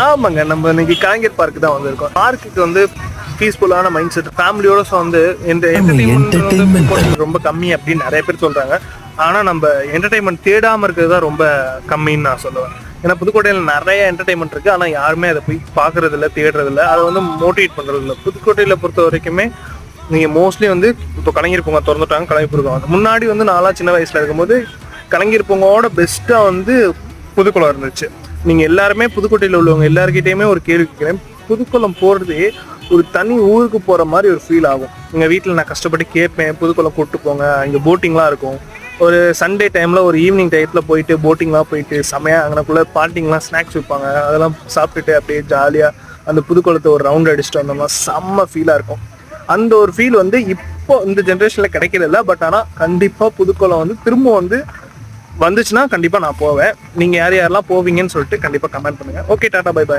ஆமாங்க, நம்ம இன்னைக்கு கலைஞர் பார்க்கு தான் வந்திருக்கோம். பார்க்குக்கு வந்து பீஸ்ஃபுல்லான மைண்ட் செட் ஃபேமிலியோட வந்து இந்த என்டர்டைன்மெண்ட் ரொம்ப கம்மி அப்படின்னு நிறைய பேர் சொல்றாங்க. ஆனா நம்ம என்டர்டைன்மெண்ட் தேடாம இருக்கிறது தான் ரொம்ப கம்மின்னு நான் சொல்லுவேன். ஏன்னா புதுக்கோட்டையில் நிறைய என்டர்டைன்மெண்ட் இருக்கு, ஆனா யாருமே அதை போய் பாக்குறது இல்லை, தேடுறது இல்லை, அதை வந்து மோட்டிவேட் பண்றது இல்லை. புதுக்கோட்டையில பொறுத்த வரைக்குமே நீங்க மோஸ்ட்லி வந்து இப்போ கலைஞர் பூங்கா திறந்துட்டாங்க, கலைஞர் பூங்கா வந்து முன்னாடி வந்து நான்லாம் சின்ன வயசுல இருக்கும்போது கலைஞர் பூங்காவோட பெஸ்டா வந்து புதுக்குளம் இருந்துச்சு. நீங்க எல்லாருமே புதுக்கோட்டையில் உள்ளவங்க எல்லாருக்கிட்டையுமே ஒரு கேள்வி கேட்கிறேன், புதுக்குளம் போறதே ஒரு தனி ஊருக்கு போற மாதிரி ஒரு ஃபீல் ஆகும். எங்க வீட்டில் நான் கஷ்டப்பட்டு கேட்பேன், புதுக்குளம் கூப்பிட்டு போங்க, இங்கே போட்டிங்லாம் இருக்கும். ஒரு சண்டே டைம்ல ஒரு ஈவினிங் டயத்துல போயிட்டு போட்டிங்லாம் போயிட்டு செமையா அங்கனக்குள்ள பார்ட்டிங்லாம் ஸ்நாக்ஸ் வைப்பாங்க, அதெல்லாம் சாப்பிட்டுட்டு அப்படியே ஜாலியா அந்த புதுக்குளத்தை ஒரு ரவுண்ட் அடிச்சுட்டு வந்தோம்னா செம்ம ஃபீலா இருக்கும். அந்த ஒரு ஃபீல் வந்து இப்போ இந்த ஜென்ரேஷன்ல கிடைக்கிறதில்ல. பட் ஆனால் கண்டிப்பா புதுக்குளம் வந்து திரும்ப வந்து வந்துச்சுன்னா கண்டிப்பா நான் போவேன். நீங்க யார் யாரெல்லாம் போவீங்கன்னு சொல்லிட்டு கண்டிப்பா கமெண்ட் பண்ணுங்க. Okay, Tata, bye bye.